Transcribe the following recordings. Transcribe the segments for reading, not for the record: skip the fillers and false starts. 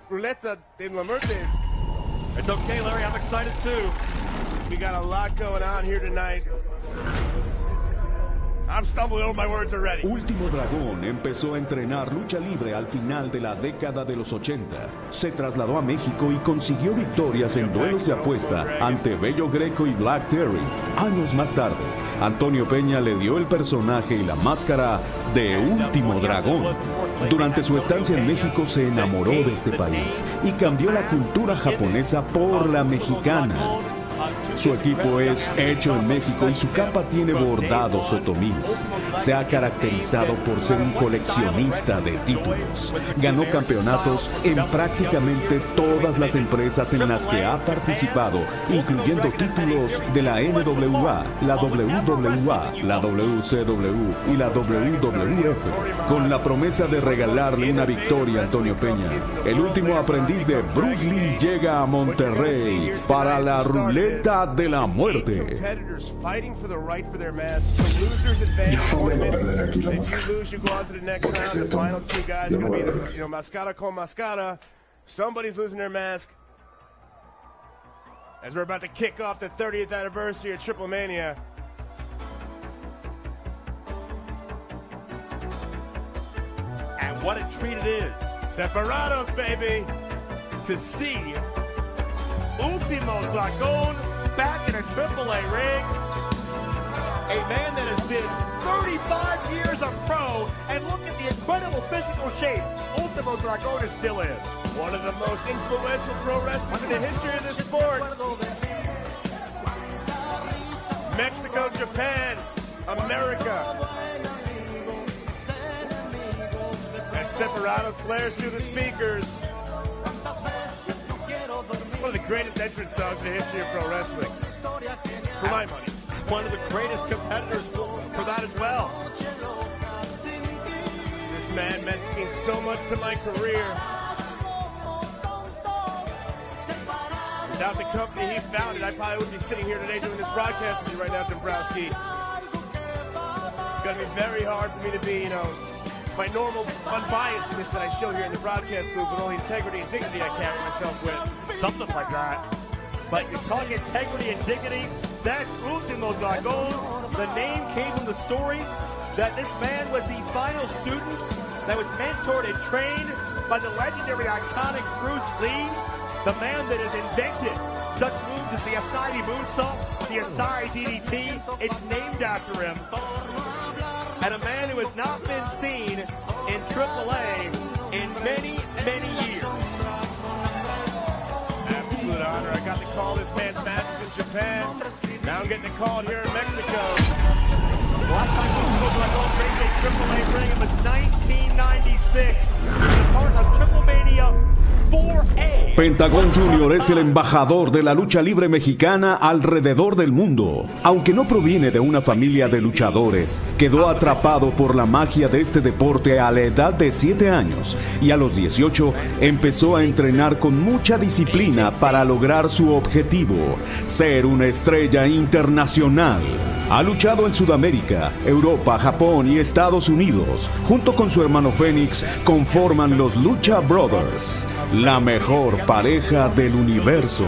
Ruleta de la Muerte. It's okay, Larry. I'm excited too. We got a lot going on here tonight. I'm stumbling over my words already. Último Dragón empezó a entrenar lucha libre al final de la década de los 80. Se trasladó a México y consiguió victorias en duelos de apuesta ante Bello Greco y Black Terry. Años más tarde, Antonio Peña le dio el personaje y la máscara de Último Dragón. Durante su estancia en México se enamoró de este país y cambió la cultura japonesa por la mexicana. Su equipo es hecho en México y su capa tiene bordados otomís. Se ha caracterizado por ser un coleccionista de títulos. Ganó campeonatos en prácticamente todas las empresas en las que ha participado, incluyendo títulos de la NWA, la WWA, la WCW y la WWF, con la promesa de regalarle una victoria a Antonio Peña. El último aprendiz de Bruce Lee llega a Monterrey para la ruleta de la muerte. Yo voy a perder aquí la máscara. Porque se toma. Yo voy a perder. Mascara con mascara. Somebody's losing their mask. As we're about to kick off the 30th anniversary of Triplemania. And what a treat it is. Separados, baby. To see Ultimo Dragon back in a AAA ring. A man that has been 35 years a pro, and look at the incredible physical shape Ultimo Dragon is still in. One of the most influential pro wrestlers in the history of this sport. Mexico, Japan, America. As Separado flares through the speakers. One of the greatest entrance songs in the history of pro wrestling. For my money. One of the greatest competitors for that as well. This man meant so much to my career. Without the company he founded, I probably wouldn't be sitting here today doing this broadcast with you right now, Dombrowski. It's going to be very hard for me to be, my normal unbiasedness that I show here in the broadcast booth with all the integrity and dignity I carry myself with. Something like that. But you talk integrity and dignity, that's Ultimo Dragon. The name came from the story that this man was the final student that was mentored and trained by the legendary iconic Bruce Lee, the man that has invented such moves as the Asai Moonsault, the Asai DDT. It's named after him. And a man who has not been seen in AAA in many, many years. Absolute honor. I got to call this man's matches in Japan. Now I'm getting the call here in Mexico. The last time Ultimo Dragon faced a AAA ring, it was 1996. He was a part of Triplemania 4A. Pentagon Jr. es el embajador de la lucha libre mexicana alrededor del mundo. Aunque no proviene de una familia de luchadores, quedó atrapado por la magia de este deporte a la edad de 7 años y a los 18 empezó a entrenar con mucha disciplina para lograr su objetivo, ser una estrella internacional. Ha luchado en Sudamérica, Europa, Japón y Estados Unidos. Junto con su hermano Fénix conforman los Lucha Brothers, la mejor pareja del universo.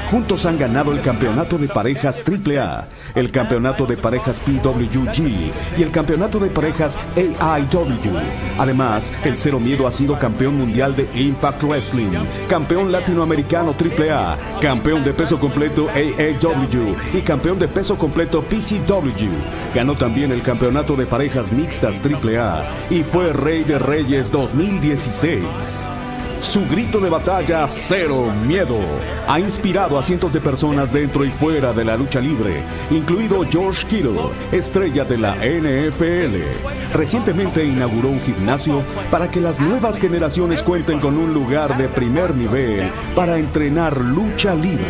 Juntos han ganado el campeonato de parejas AAA, el campeonato de parejas PWG y el campeonato de parejas AIW. Además, el Cero Miedo ha sido campeón mundial de Impact Wrestling, campeón latinoamericano AAA, campeón de peso completo AAW y campeón de peso completo PCW. Ganó también el campeonato de parejas mixtas AAA y fue Rey de Reyes 2016. Su grito de batalla, Cero Miedo, ha inspirado a cientos de personas dentro y fuera de la lucha libre, incluido George Kittle, estrella de la NFL. Recientemente inauguró un gimnasio para que las nuevas generaciones cuenten con un lugar de primer nivel para entrenar lucha libre.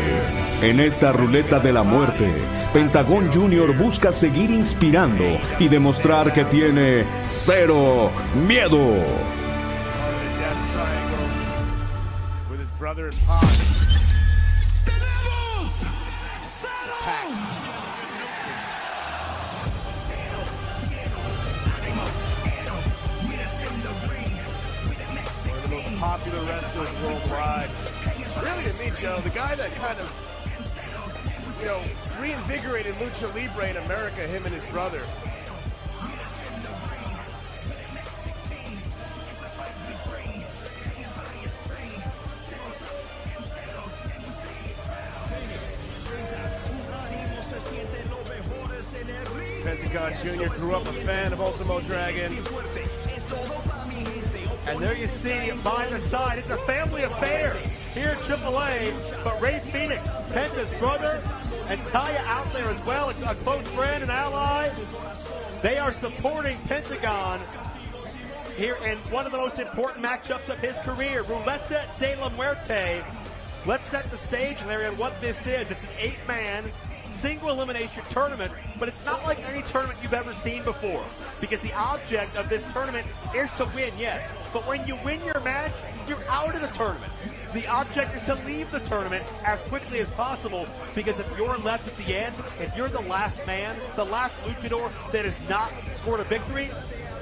En esta ruleta de la muerte, Pentagon Jr. busca seguir inspirando y demostrar que tiene cero miedo. Brother and Pop. One of the most popular wrestlers understood worldwide. Really, to me, Joe, the guy that kind of, reinvigorated Lucha Libre in America, him and his brother. Pentagon Jr. grew up a fan of Ultimo Dragon. And there you see by the side, it's a family affair here at AAA. But Ray Phoenix, Penta's brother, and Taya out there as well, a close friend and ally. They are supporting Pentagon here in one of the most important matchups of his career, Ruleta de la Muerte. Let's set the stage, Larry, on what this is. It's an 8-man single elimination tournament, but it's not like any tournament you've ever seen before, because the object of this tournament is to win, yes, but when you win your match, you're out of the tournament. The object is to leave the tournament as quickly as possible, because if you're left at the end, if you're the last man, the last luchador that has not scored a victory,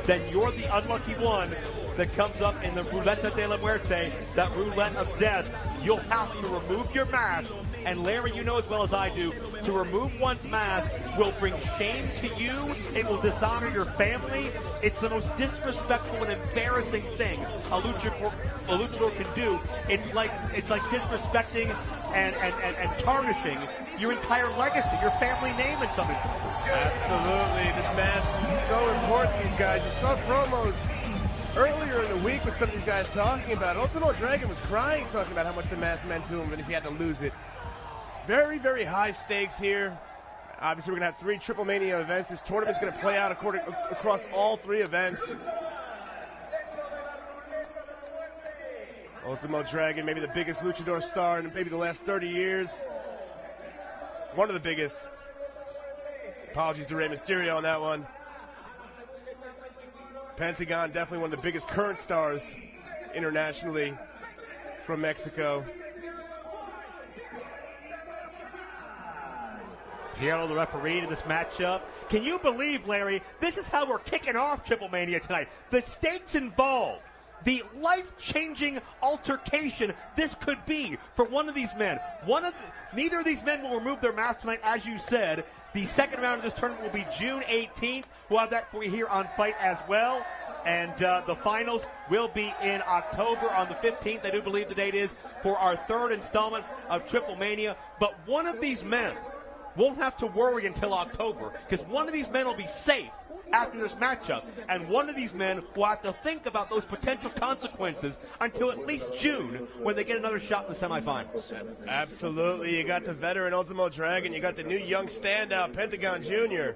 then you're the unlucky one that comes up in the Ruleta de la Muerte, that roulette of death. You'll have to remove your mask. And Larry, you know as well as I do, to remove one's mask will bring shame to you. It will dishonor your family. It's the most disrespectful and embarrassing thing a luchador can do. It's like disrespecting and tarnishing your entire legacy, your family name in some instances. Absolutely. This mask is so important, these guys. You saw promos earlier in the week with some of these guys talking about it. Ultimo Dragon was crying, talking about how much the mask meant to him and if he had to lose it. Very, very high stakes here. Obviously, we're going to have 3 Triplemania events. This tournament's going to play out across all 3 events. Ultimo Dragon, maybe the biggest luchador star in maybe the last 30 years. One of the biggest. Apologies to Rey Mysterio on that one. Pentagon, definitely one of the biggest current stars internationally from Mexico. Piero, the referee to this matchup. Can you believe, Larry, this is how we're kicking off Triplemania tonight. The stakes involved, the life-changing altercation this could be for one of these men. Neither of these men will remove their masks tonight, as you said. The second round of this tournament will be June 18th. We'll have that for you here on Fight as well. And the finals will be in October on the 15th. I do believe the date is for our 3rd installment of Triplemania. But one of these men won't have to worry until October, because one of these men will be safe after this matchup, and one of these men will have to think about those potential consequences until at least June, when they get another shot in the semifinals. Absolutely. You got the veteran Ultimo Dragon. You got the new young standout Pentagon Jr.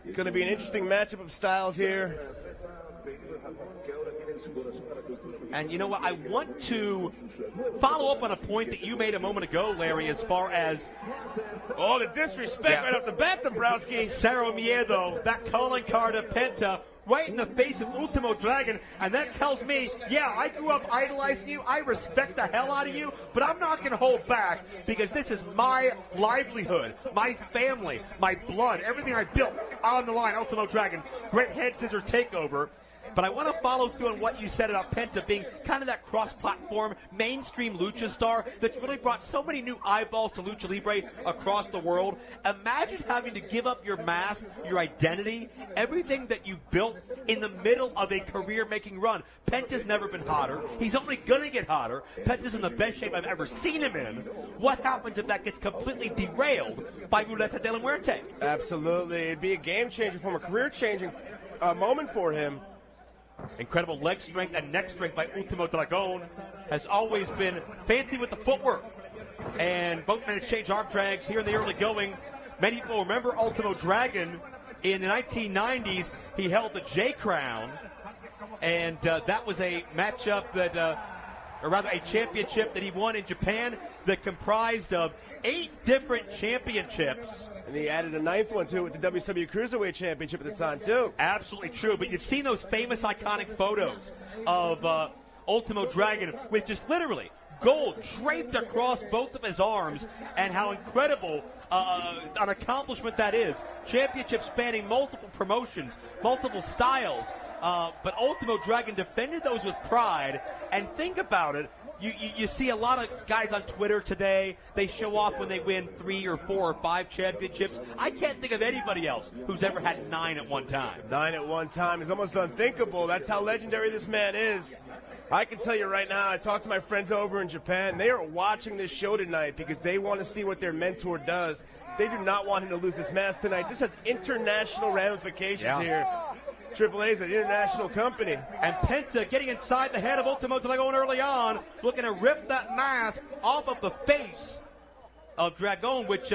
It's going to be an interesting matchup of styles here. And you know what? I want to follow up on a point that you made a moment ago, Larry, as far as... Oh, the disrespect right off the bat, Dombrowski. Cero Miedo, that calling card of Penta, right in the face of Ultimo Dragon, and that tells me, yeah, I grew up idolizing you, I respect the hell out of you, but I'm not going to hold back, because this is my livelihood, my family, my blood, everything I built on the line. Ultimo Dragon, great head scissor takeover. But I want to follow through on what you said about Penta being kind of that cross-platform, mainstream lucha star that's really brought so many new eyeballs to Lucha Libre across the world. Imagine having to give up your mask, your identity, everything that you built in the middle of a career-making run. Penta's never been hotter. He's only going to get hotter. Penta's in the best shape I've ever seen him in. What happens if that gets completely derailed by Ruleta de la Muerte? Absolutely. It'd be a game-changer from a career-changing moment for him. Incredible leg strength and neck strength by Ultimo Dragon. Has always been fancy with the footwork. And both men exchange arm drags here in the early going. Many people remember Ultimo Dragon. In the 1990s, he held the J Crown. And that was a matchup that, or rather a championship that he won in Japan that comprised of 8 different championships. And he added a 9th one, too, with the WCW Cruiserweight Championship at the time, too. Absolutely true. But you've seen those famous, iconic photos of Ultimo Dragon with just literally gold draped across both of his arms, and how incredible an accomplishment that is. Championship spanning multiple promotions, multiple styles. but Ultimo Dragon defended those with pride. And think about it. You see a lot of guys on Twitter today, they show off when they win 3 or 4 or 5 championships. I can't think of anybody else who's ever had 9 at one time. 9 at one time is almost unthinkable. That's how legendary this man is. I can tell you right now, I talked to my friends over in Japan. They are watching this show tonight because they want to see what their mentor does. They do not want him to lose this mask tonight. This has international ramifications here. AAA is an international company. And Penta getting inside the head of Ultimo Dragon early on, looking to rip that mask off of the face of Dragon, which,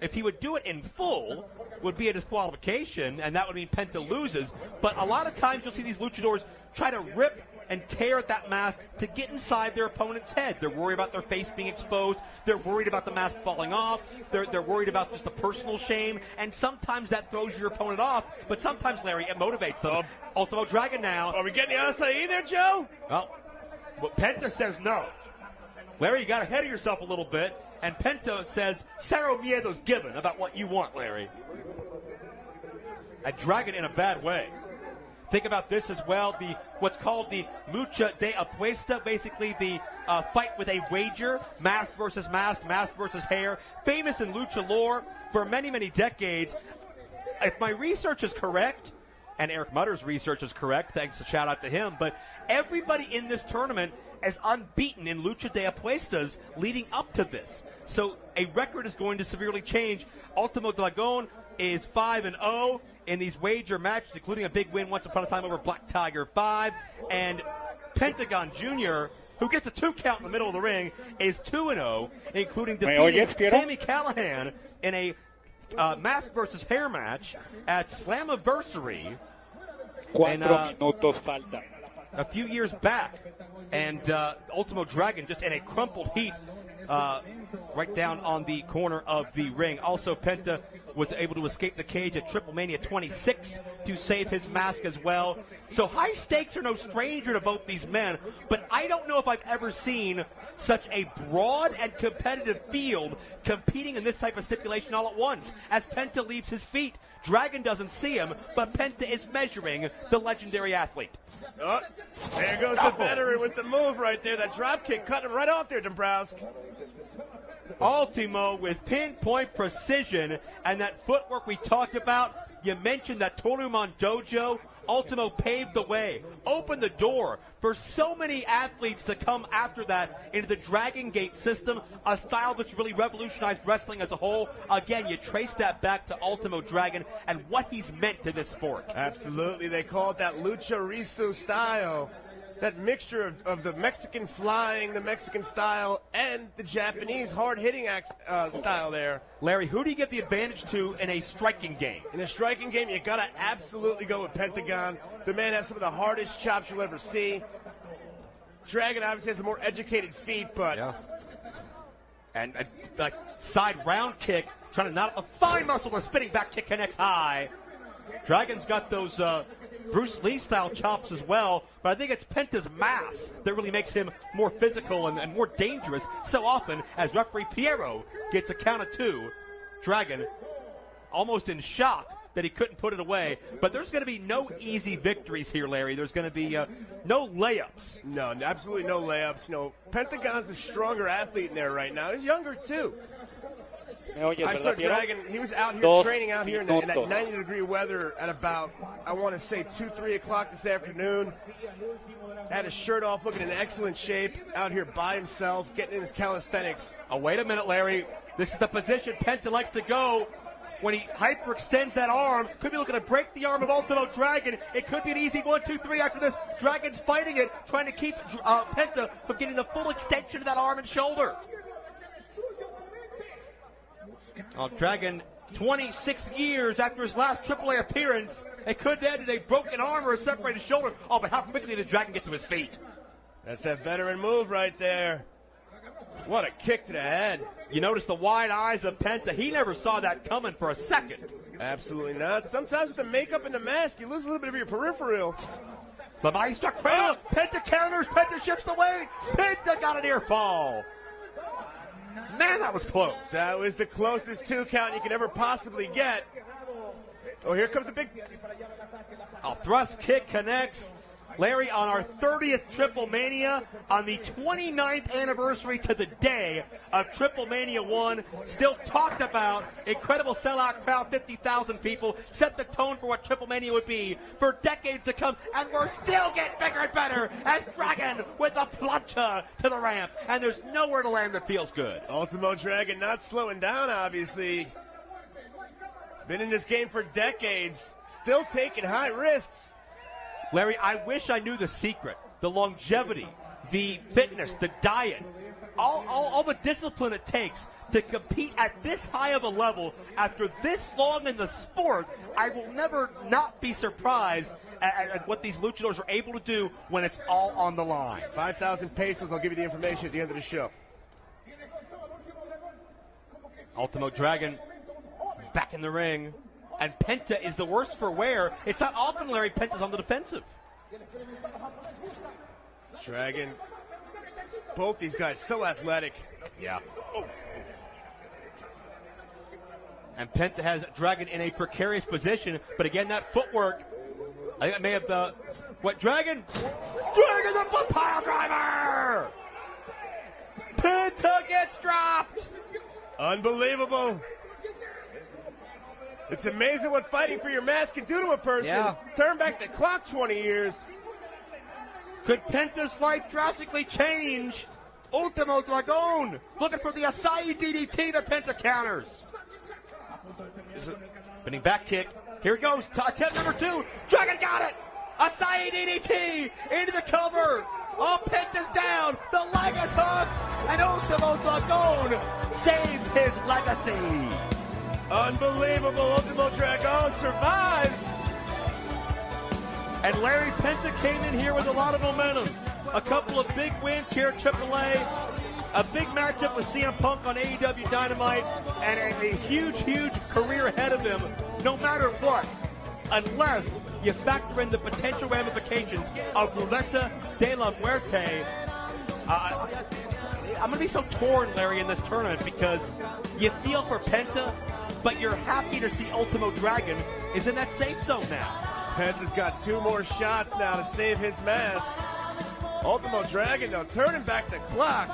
if he would do it in full, would be a disqualification, and that would mean Penta loses. But a lot of times you'll see these luchadors try to rip and tear at that mask to get inside their opponent's head. They're worried about their face being exposed. They're worried about the mask falling off. They're worried about just the personal shame. And sometimes that throws your opponent off. But sometimes, Larry, it motivates them. Ultimo Dragon now. Are we getting the acai there, Joe? Well, Penta says no. Larry, you got ahead of yourself a little bit. And Penta says, Cero miedo's given about what you want, Larry. A Dragon in a bad way. Think about this as well, what's called the lucha de apuesta, basically the fight with a wager, mask versus mask, mask versus hair, famous in lucha lore for many, many decades. If my research is correct, and Eric Mutter's research is correct, thanks, a shout out to him, but everybody in this tournament is unbeaten in lucha de apuestas leading up to this. So a record is going to severely change. Ultimo Dragon is 5-0 in these wager matches, including a big win once upon a time over Black Tiger 5. And Pentagon Jr., who gets a 2 count in the middle of the ring, is 2-0, including defeating Sami Callihan in a mask versus hair match at Slammiversary. A few years back. And Ultimo Dragon just in a crumpled heap right down on the corner of the ring. Also, Penta was able to escape the cage at Triplemania 26 to save his mask as well. So high stakes are no stranger to both these men, but I don't know if I've ever seen such a broad and competitive field competing in this type of stipulation all at once. As Penta leaves his feet, Dragon doesn't see him, but Penta is measuring the legendary athlete. Oh, there goes the veteran with the move right there. That drop kick cutting him right off there, Dombrowski. Ultimo with pinpoint precision, and that footwork we talked about. You mentioned that Toryumon Dojo. Ultimo paved the way, opened the door for so many athletes to come after that into the Dragon Gate system, a style that's really revolutionized wrestling as a whole. Again, you trace that back to Ultimo Dragon and what he's meant to this sport. Absolutely. They call it that lucha risu style. That mixture of the Mexican flying, the Mexican style, and the Japanese hard-hitting style there. Larry, who do you give the advantage to in a striking game? In a striking game, you got to absolutely go with Pentagon. The man has some of the hardest chops you'll ever see. Dragon obviously has a more educated feet, but... Yeah. And a side round kick, trying to knot up a fine muscle, the spinning back kick connects high. Dragon's got those... Bruce Lee-style chops as well, but I think it's Penta's mass that really makes him more physical and more dangerous so often as referee Piero gets a count of 2. Dragon almost in shock that he couldn't put it away, but there's going to be no easy victories here, Larry. There's going to be no layups. No, absolutely no layups. No, Pentagon's the stronger athlete in there right now. He's younger, too. I saw Dragon, he was out here training out here in that 90-degree weather at about, I want to say, 2, 3 o'clock this afternoon. Had his shirt off, looking in excellent shape, out here by himself, getting in his calisthenics. Oh, wait a minute, Larry. This is the position Penta likes to go when he hyperextends that arm. Could be looking to break the arm of Ultimo Dragon. It could be an easy 1, 2, 3 after this. Dragon's fighting it, trying to keep Penta from getting the full extension of that arm and shoulder. Dragon, 26 years after his last AAA appearance, it could end in a broken arm or a separated shoulder. Oh, but how quickly did Dragon get to his feet? That's that veteran move right there. What a kick to the head. You notice the wide eyes of Penta. He never saw that coming for a second. Absolutely not. Sometimes with the makeup and the mask, you lose a little bit of your peripheral. The body struck cradle. Penta counters. Penta shifts the weight. Penta got an ear fall. Man, that was close. That was the closest 2 count you could ever possibly get. Oh, here comes the big... A thrust kick connects. Larry, on our 30th Triplemania, on the 29th anniversary to the day of Triplemania 1, still talked about, incredible sellout crowd, 50,000 people, set the tone for what Triplemania would be for decades to come, and we're still getting bigger and better as Dragon with a plancha to the ramp, and there's nowhere to land that feels good. Ultimo Dragon not slowing down, obviously. Been in this game for decades, still taking high risks. Larry, I wish I knew the secret, the longevity, the fitness, the diet, all the discipline it takes to compete at this high of a level after this long in the sport. I will never not be surprised at what these luchadors are able to do when it's all on the line. 5,000 pesos. I'll give you the information at the end of the show. Ultimo Dragon back in the ring. And Penta is the worse for wear. It's not often Larry Penta's on the defensive. Dragon. Both these guys so athletic. Yeah. Oh. And Penta has Dragon in a precarious position. But again, that footwork, I think it may have the... What, Dragon? Dragon, the foot pile driver! Penta gets dropped! Unbelievable. It's amazing what fighting for your mask can do to a person. Yeah. Turn back the clock 20 years. Could Penta's life drastically change? Ultimo Dragon looking for the Asai DDT that Penta counters. Spinning back kick. Here it goes. Attempt number 2. Dragon got it. Asai DDT into the cover. Oh, Penta's down. The leg is hooked. And Ultimo Dragon saves his legacy. Unbelievable. Ultimo Dragon survives. And Larry Penta came in here with a lot of momentum. A couple of big wins here at AAA. A big matchup with CM Punk on AEW Dynamite. And a huge, huge career ahead of him, no matter what. Unless you factor in the potential ramifications of Ruleta de la Muerte. I'm going to be so torn, Larry, in this tournament because you feel for Penta, but you're happy to see Ultimo Dragon is in that safe zone now. Penta's got 2 more shots now to save his mask. Ultimo Dragon, though, turning back the clock.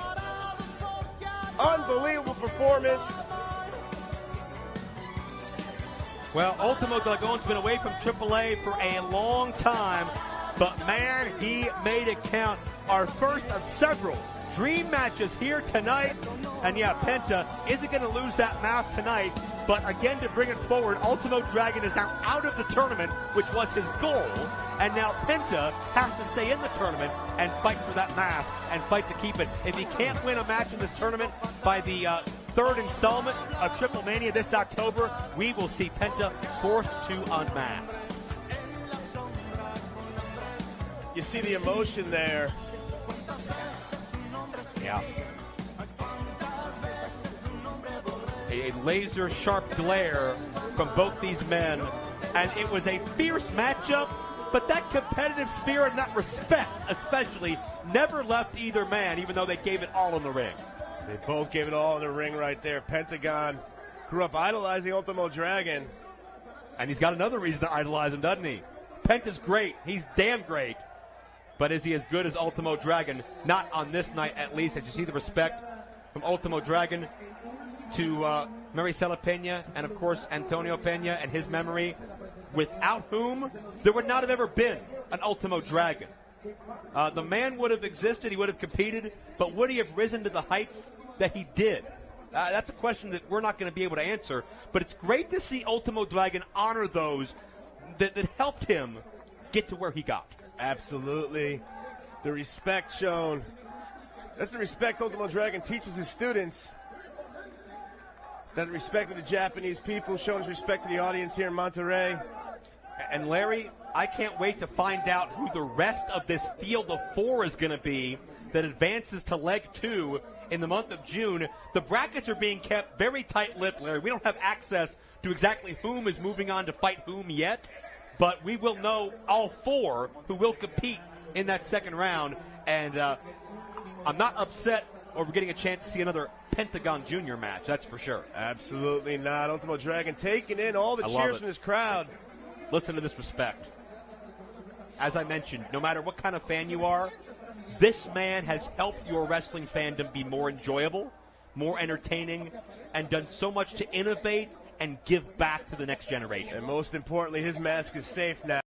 Unbelievable performance. Well, Ultimo Dragon's been away from AAA for a long time, but man, he made it count. Our first of several dream matches here tonight. And yeah, Penta isn't going to lose that mask tonight. But again, to bring it forward, Ultimo Dragon is now out of the tournament, which was his goal. And now Penta has to stay in the tournament and fight for that mask and fight to keep it. If he can't win a match in this tournament by the third installment of Triplemania this October, we will see Penta forced to unmask. You see the emotion there. Yeah. A laser sharp glare from both these men, and it was a fierce matchup, but that competitive spirit and that respect especially never left either man, even though they gave it all in the ring. They both gave it all in the ring right there. Pentagon grew up idolizing Ultimo Dragon. And he's got another reason to idolize him, doesn't he? Penta's great. He's damn great. But is he as good as Ultimo Dragon? Not on this night, at least. As you see the respect from Ultimo Dragon to Maricela Peña and, of course, Antonio Peña and his memory, without whom there would not have ever been an Ultimo Dragon. The man would have existed, he would have competed, but would he have risen to the heights that he did? That's a question that we're not going to be able to answer, but it's great to see Ultimo Dragon honor those that helped him get to where he got. Absolutely. The respect shown. That's the respect Ultimo Dragon teaches his students. That respect to the Japanese people, showing his respect to the audience here in Monterrey. And Larry, I can't wait to find out who the rest of this field of 4 is going to be that advances to leg 2 in the month of June. The brackets are being kept very tight-lipped, Larry. We don't have access to exactly whom is moving on to fight whom yet, but we will know all 4 who will compete in that second round. And I'm not upset over getting a chance to see another Pentagon Jr. match, that's for sure. Absolutely not. Ultimo Dragon taking in all the cheers from his crowd. Listen to this respect. As I mentioned, no matter what kind of fan you are, this man has helped your wrestling fandom be more enjoyable, more entertaining, and done so much to innovate and give back to the next generation. And most importantly, his mask is safe now.